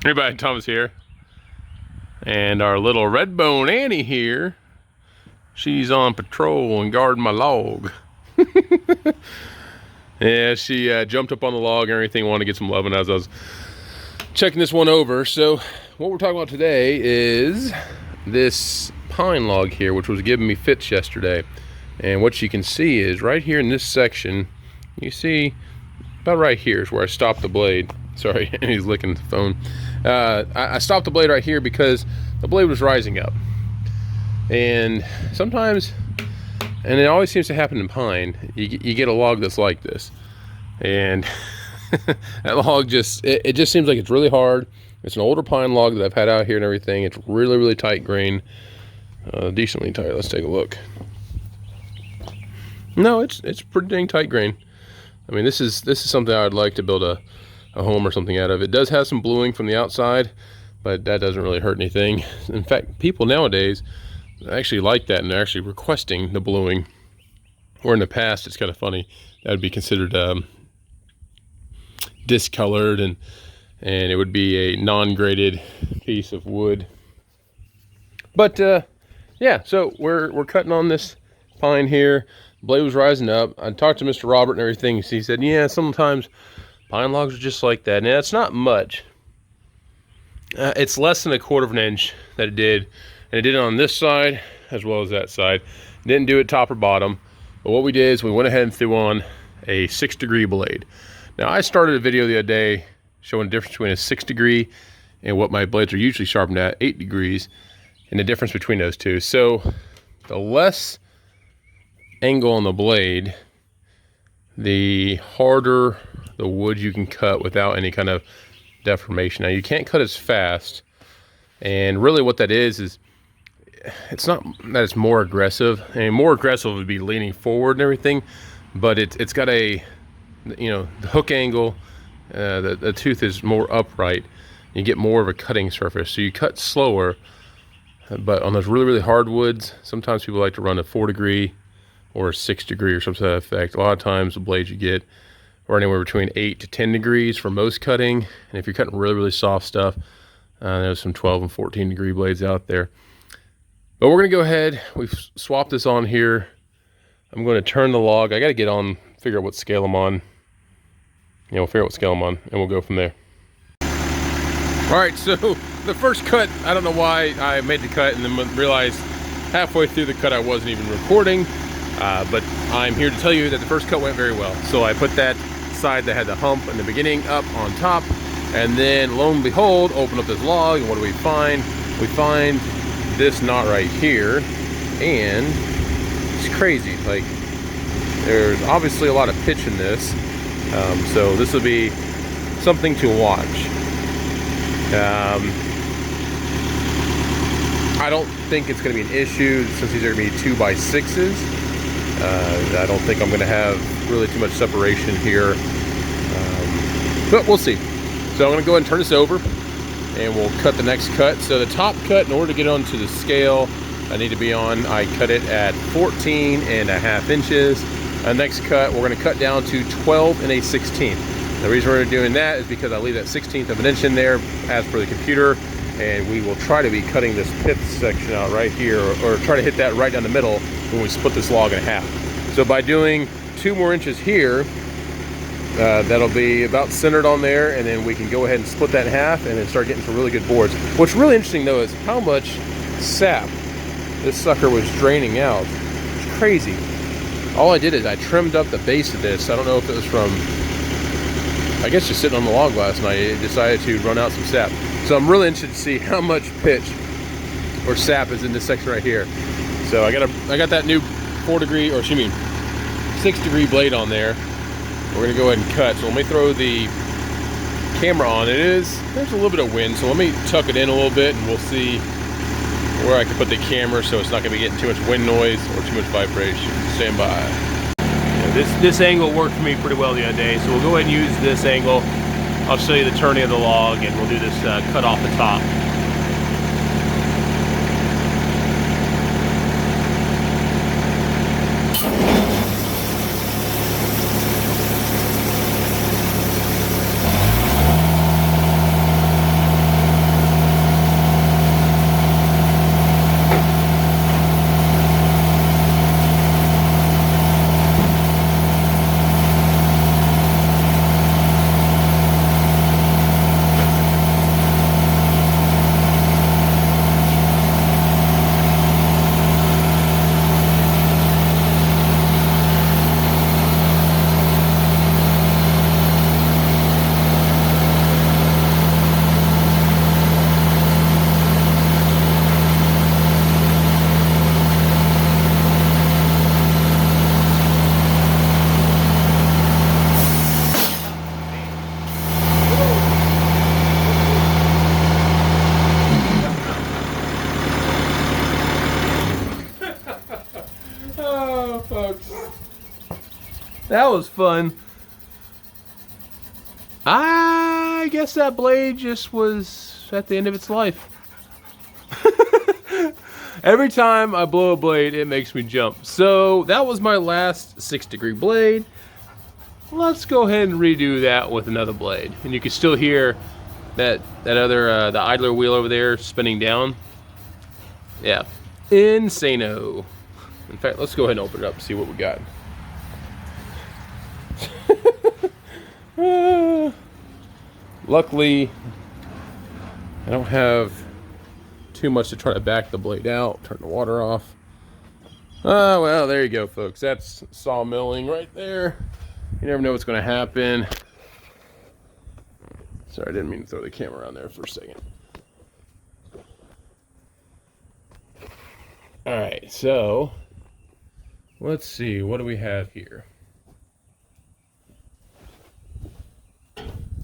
Everybody, Thomas here. And our little redbone Annie here. She's on patrol and guarding my log. Yeah, she jumped up on the log and everything, wanted to get some loving as I was checking this one over. So what we're talking about today is this pine log here, which was giving me fits yesterday. And what you can see is right here in this section, you see about right here is where I stopped the blade. Sorry, he's licking the phone. I stopped the blade right here because the blade was rising up. And sometimes, and it always seems to happen in pine, you get a log that's like this. And that log just, it just seems like it's really hard. It's an older pine log that I've had out here and everything. It's really, really tight grain. Decently tight. Let's take a look. No, it's pretty dang tight grain. I mean, this is something I would like to build a home or something out of. It does have some bluing from the outside, but that doesn't really hurt anything. In fact, people nowadays actually like that and they're actually requesting the bluing. Or in the past, it's kind of funny, that would be considered discolored and it would be a non-graded piece of wood. But yeah, so we're cutting on this pine here. Blade was rising up. I talked to Mr. Robert and everything. He said, yeah, sometimes pine logs are just like that. Now, it's not much. It's less than 1/4 of an inch that it did. And it did it on this side as well as that side. Didn't do it top or bottom. But what we did is we went ahead and threw on a 6-degree blade. Now, I started a video the other day showing the difference between a 6-degree and what my blades are usually sharpened at, 8 degrees, and the difference between those two. So the less angle on the blade, the harder the wood you can cut without any kind of deformation. Now, you can't cut as fast, and really what that is it's not that it's more aggressive. I mean, more aggressive would be leaning forward and everything, but it's got a, you know, the hook angle, the tooth is more upright. You get more of a cutting surface, so you cut slower. But on those really, really hard woods, sometimes people like to run a 4-degree or a 6-degree or something to that effect. A lot of times the blades you get are anywhere between 8 to 10 degrees for most cutting. And if you're cutting really, really soft stuff, there's some 12 and 14 degree blades out there. But we're gonna go ahead, we've swapped this on here. I'm gonna turn the log. I gotta get on, figure out what scale I'm on. You know, figure out what scale I'm on, and we'll go from there. All right, so the first cut, I don't know why I made the cut and then realized halfway through the cut I wasn't even recording. But I'm here to tell you that the first cut went very well. So I put that side that had the hump in the beginning up on top, and then lo and behold, open up this log, and what do we find? We find this knot right here, and it's crazy. Like, there's obviously a lot of pitch in this, so this will be something to watch. I don't think it's going to be an issue since these are going to be 2x6s. I don't think I'm going to have really too much separation here, but we'll see. So I'm going to go ahead and turn this over and we'll cut the next cut. So the top cut, in order to get onto the scale I need to be on, I cut it at 14.5 inches. The next cut, we're going to cut down to 12 1/16. The reason we're doing that is because I leave that 1/16 of an inch in there as per the computer, and we will try to be cutting this pith section out right here, or try to hit that right down the middle when we split this log in half. So by doing 2 more inches here, that'll be about centered on there, and then we can go ahead and split that in half and then start getting some really good boards. What's really interesting though is how much sap this sucker was draining out. It's crazy. All I did is I trimmed up the base of this. I don't know if it was from, I guess, just sitting on the log last night, it decided to run out some sap. So I'm really interested to see how much pitch or sap is in this section right here. So I got that new 4-degree, or excuse me, 6-degree blade on there. We're gonna go ahead and cut. So let me throw the camera on. There's a little bit of wind, so let me tuck it in a little bit and we'll see where I can put the camera so it's not gonna be getting too much wind noise or too much vibration. Stand by. This angle worked for me pretty well the other day, so we'll go ahead and use this angle. I'll show you the turning of the log, and we'll do this cut off the top. That was fun. I guess that blade just was at the end of its life. Every time I blow a blade, it makes me jump. So that was my last 6-degree blade. Let's go ahead and redo that with another blade. And you can still hear that other, the idler wheel over there spinning down. Yeah, insano. In fact, let's go ahead and open it up and see what we got. Luckily, I don't have too much to try to back the blade out, turn the water off. Oh, well, there you go, folks. That's sawmilling right there. You never know what's going to happen. Sorry, I didn't mean to throw the camera on there for a second. All right, so let's see. What do we have here?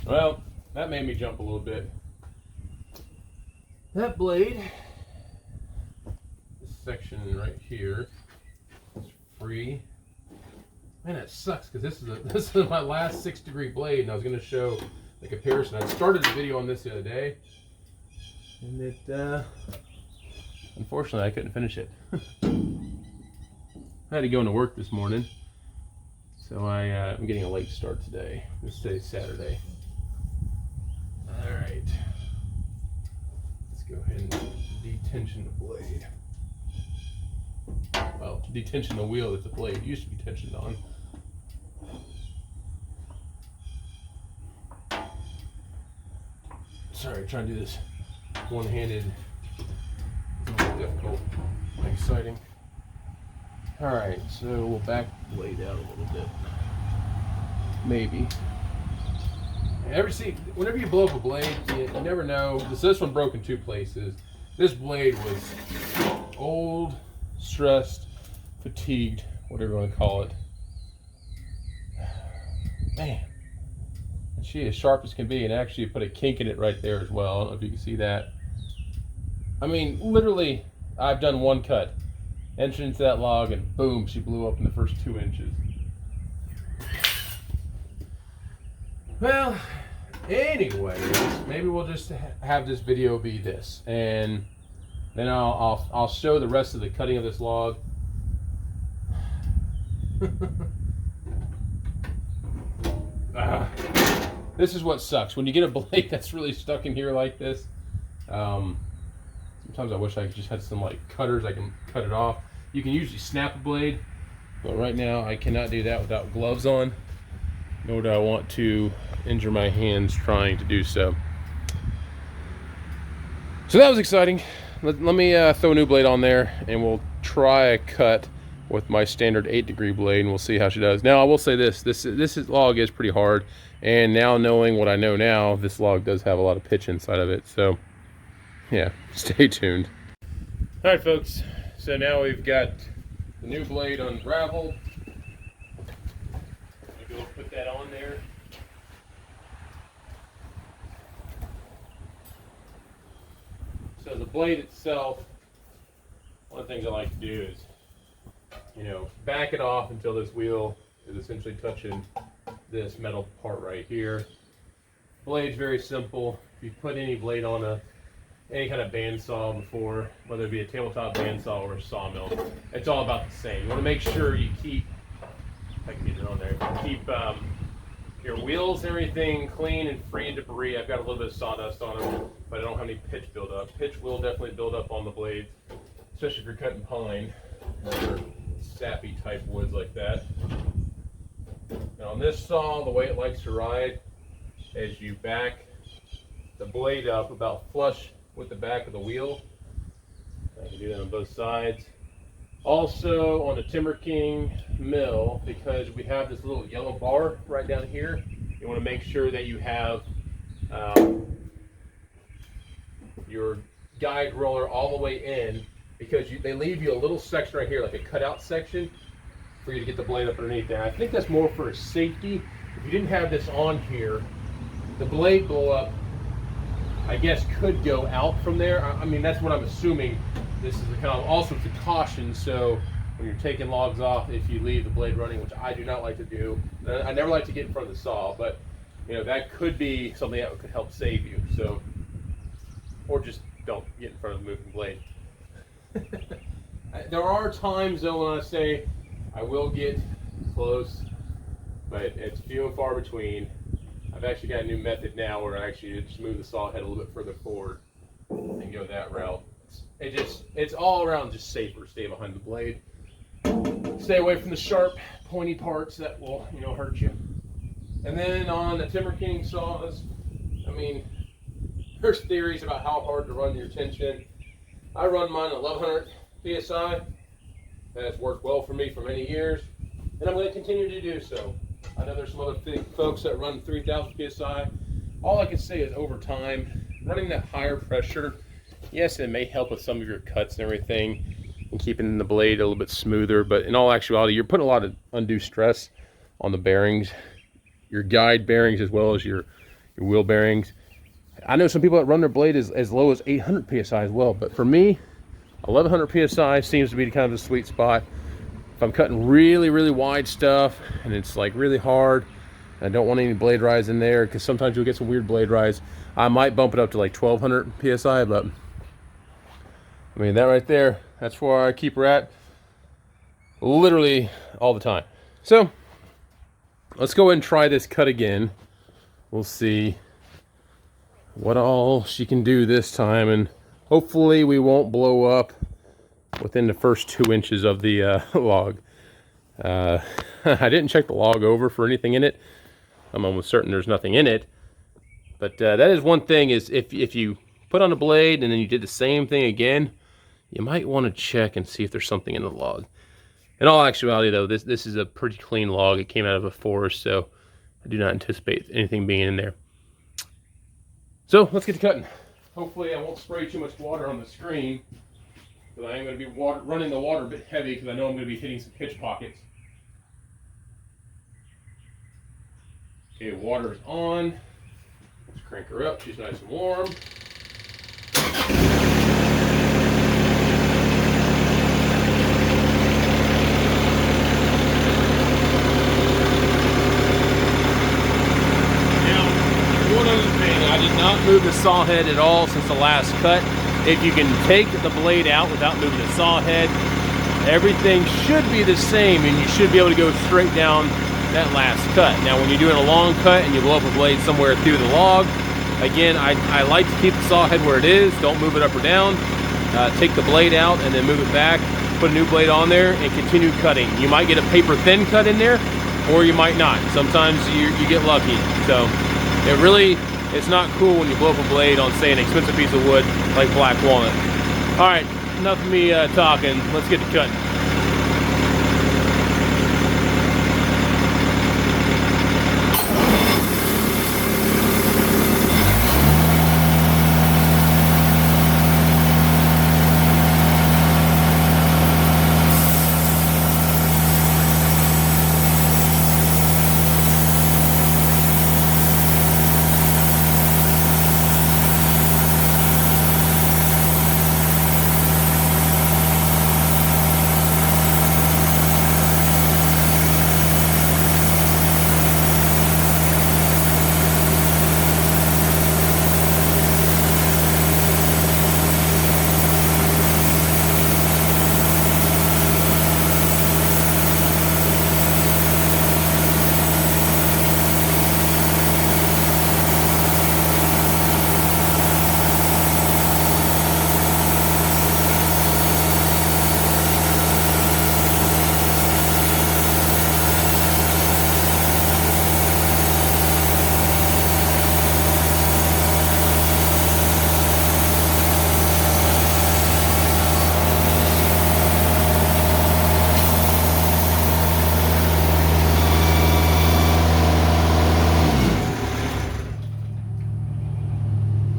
Well, that made me jump a little bit. That blade, this section right here, is free. Man, that sucks because this is my last 6-degree blade, and I was going to show the comparison. I started the video on this the other day, and it unfortunately I couldn't finish it. I had to go into work this morning, so I'm getting a late start today. Today's Saturday. All right. Go ahead and detension the blade. Well, detention the wheel that the blade used to be tensioned on. Sorry, trying to do this one-handed. It's a little difficult and exciting. All right, so we'll back the blade out a little bit. Maybe. Whenever you blow up a blade, you never know. This one broke in 2 places. This blade was old, stressed, fatigued, whatever you want to call it. Man, and she is sharp as can be, and actually put a kink in it right there as well. I don't know if you can see that. I mean, literally, I've done one cut. Entered into that log, and boom, she blew up in the first 2 inches. Well, anyways, maybe we'll just have this video be this, and then I'll show the rest of the cutting of this log. This is what sucks when you get a blade that's really stuck in here like this. Sometimes I wish I just had some like cutters I can cut it off. You can usually snap a blade, but right now I cannot do that without gloves on. Nor do I want to injure my hands trying to do so. So that was exciting. Let me throw a new blade on there, and we'll try a cut with my standard 8-degree blade, and we'll see how she does. Now, I will say this log is pretty hard, and now knowing what I know now, this log does have a lot of pitch inside of it. So, yeah, stay tuned. All right, folks. So now we've got the new blade unraveled. We'll put that on there. So the blade itself, one of the things I like to do is, back it off until this wheel is essentially touching this metal part right here. Blade's very simple. If you've put any blade on any kind of bandsaw before, whether it be a tabletop bandsaw or a sawmill, it's all about the same. You want to make sure you keep, if I can get it on there, keep your wheels and everything clean and free of debris. I've got a little bit of sawdust on them, but I don't have any pitch buildup. Pitch will definitely build up on the blades, especially if you're cutting pine or sappy type woods like that. Now on this saw, the way it likes to ride is you back the blade up about flush with the back of the wheel. I can do that on both sides. Also on the Timber King mill, because we have this little yellow bar right down here, you want to make sure that you have your guide roller all the way in, because they leave you a little section right here, like a cutout section, for you to get the blade up underneath there. I think that's more for safety. If you didn't have this on here, the blade blow up, I guess, could go out from there. I mean, that's what I'm assuming. This is a kind of also it's a caution, so when you're taking logs off, if you leave the blade running, which I do not like to do. I never like to get in front of the saw, but you know, that could be something that could help save you. So, or just don't get in front of the moving blade. There are times though when I say I will get close, but it's few and far between. I've actually got a new method now where I actually just move the saw head a little bit further forward and go that route. It's all around just safer. Stay behind the blade. Stay away from the sharp, pointy parts that will, you know, hurt you. And then on the Timber King saws, I mean, there's theories about how hard to run your tension. I run mine at 1100 psi. That has worked well for me for many years, and I'm going to continue to do so. I know there's some other folks that run 3000 psi. All I can say is over time, running that higher pressure, yes, it may help with some of your cuts and everything, and keeping the blade a little bit smoother, but in all actuality, you're putting a lot of undue stress on the bearings, your guide bearings as well as your wheel bearings. I know some people that run their blade as low as 800 psi as well, but for me, 1100 psi seems to be kind of the sweet spot. If I'm cutting really, really wide stuff and it's like really hard, and I don't want any blade rise in there, because sometimes you'll get some weird blade rise, I might bump it up to like 1200 psi, but I mean, that right there, that's where I keep her at literally all the time. So let's go ahead and try this cut again. We'll see what all she can do this time, and hopefully we won't blow up within the first 2 inches of the log. I didn't check the log over for anything in it. I'm almost certain there's nothing in it. But that is one thing, is if you put on a blade and then you did the same thing again, you might want to check and see if there's something in the log. In all actuality though, this is a pretty clean log. It came out of a forest, so I do not anticipate anything being in there. So let's get to cutting. Hopefully I won't spray too much water on the screen, because I am going to be running the water a bit heavy, because I know I'm going to be hitting some pitch pockets. Okay, water is on. Let's crank her up. She's nice and warm. Move the saw head at all since the last cut. If you can take the blade out without moving the saw head, everything should be the same, and you should be able to go straight down that last cut. Now when you're doing a long cut and you blow up a blade somewhere through the log, again, I like to keep the saw head where it is. Don't move it up or down. Take the blade out and then move it back, put a new blade on there, and continue cutting. You might get a paper thin cut in there, or you might not. Sometimes you get lucky. So it's not cool when you blow up a blade on, say, an expensive piece of wood like black walnut. All right, enough of me talking. Let's get to cutting.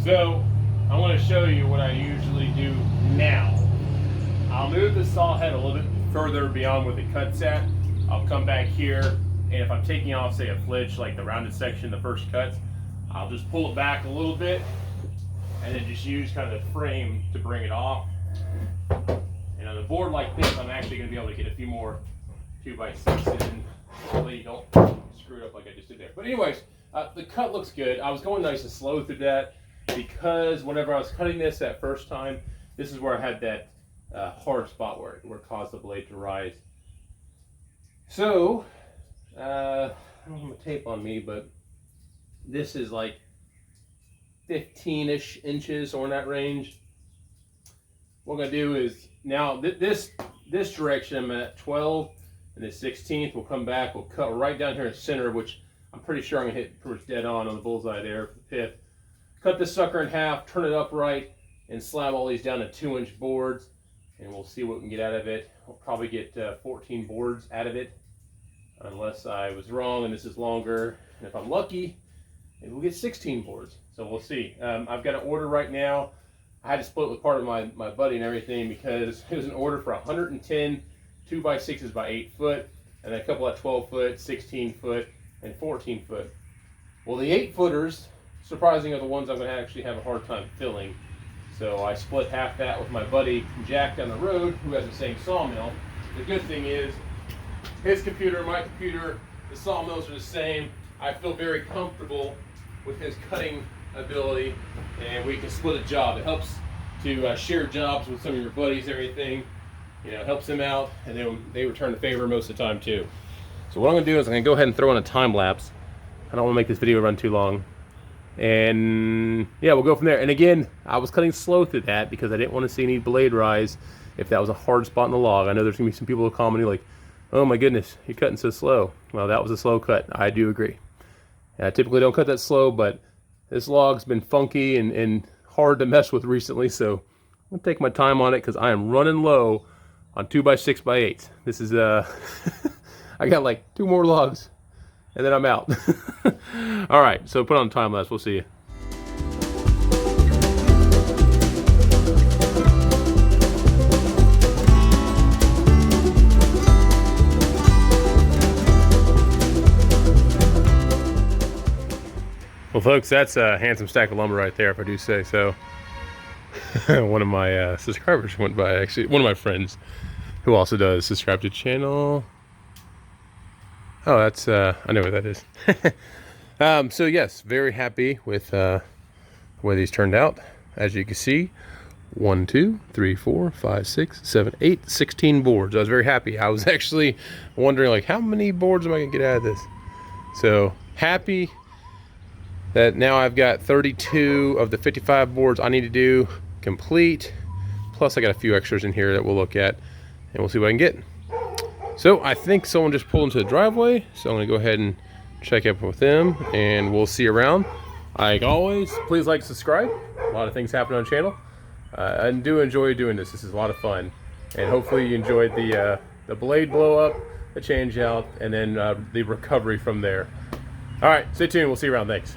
So I want to show you what I usually do now. I'll move the saw head a little bit further beyond where the cut's at. I'll come back here, and if I'm taking off, say, a flitch, like the rounded section, the first cuts, I'll just pull it back a little bit and then just use kind of the frame to bring it off. And on a board like this, I'm actually going to be able to get a few more 2x6s and hopefully you don't screw it up like I just did there. But anyways, the cut looks good. I was going nice and slow through that because whenever I was cutting this that first time, this is where I had that hard spot where it caused the blade to rise. So, I don't have my tape on me, but this is like 15-ish inches or in that range. What I'm gonna do is now this direction I'm at 12, and the 16th we'll come back. We'll cut right down here in the center, which I'm pretty sure I'm gonna hit pretty much dead on the bullseye there for the pith. Cut this sucker in half, turn it upright, and slab all these down to 2-inch boards, and we'll see what we can get out of it. We'll probably get 14 boards out of it, unless I was wrong and this is longer. And if I'm lucky, maybe we'll get 16 boards. So we'll see. I've got an order right now. I had to split with part of my buddy and everything because it was an order for 110 2x6s by 8 foot, and a couple at 12 foot, 16 foot, and 14 foot. Well, the 8 footers, surprisingly, are the ones I'm going to actually have a hard time filling. So I split half that with my buddy Jack down the road, who has the same sawmill. The good thing is, his computer, my computer, the sawmills are the same. I feel very comfortable with his cutting ability, and we can split a job. It helps to share jobs with some of your buddies, everything. You know, it helps them out, and then they return the favor most of the time too. So what I'm gonna do is I'm gonna go ahead and throw in a time lapse. I don't want to make this video run too long, and yeah, we'll go from there. And again, I was cutting slow through that because I didn't want to see any blade rise if that was a hard spot in the log. I know there's gonna be some people commenting like, "Oh my goodness, you're cutting so slow." Well, that was a slow cut. I do agree. And I typically don't cut that slow, but this log's been funky and hard to mess with recently, so I'm gonna take my time on it because I am running low on 2x6x8. This is I got like 2 more logs and then I'm out. All right, so put on time lapse. We'll see you. Well, folks, that's a handsome stack of lumber right there, if I do say so. One of my subscribers went by, actually, one of my friends who also does subscribe to the channel. Oh, that's, I know what that is. So yes, very happy with the way these turned out. As you can see, 1, 2, 3, 4, 5, 6, 7, 8, 16 boards. I was very happy. I was actually wondering, like, how many boards am I gonna get out of this? So happy that now I've got 32 of the 55 boards I need to do complete. Plus I got a few extras in here that we'll look at and we'll see what I can get. So I think someone just pulled into the driveway, so I'm gonna go ahead and check up with them and we'll see you around. Like always, please like, subscribe. A lot of things happen on the channel. I do enjoy doing this. This is a lot of fun. And hopefully you enjoyed the blade blow up, the change out, and then the recovery from there. All right, stay tuned. We'll see you around. Thanks.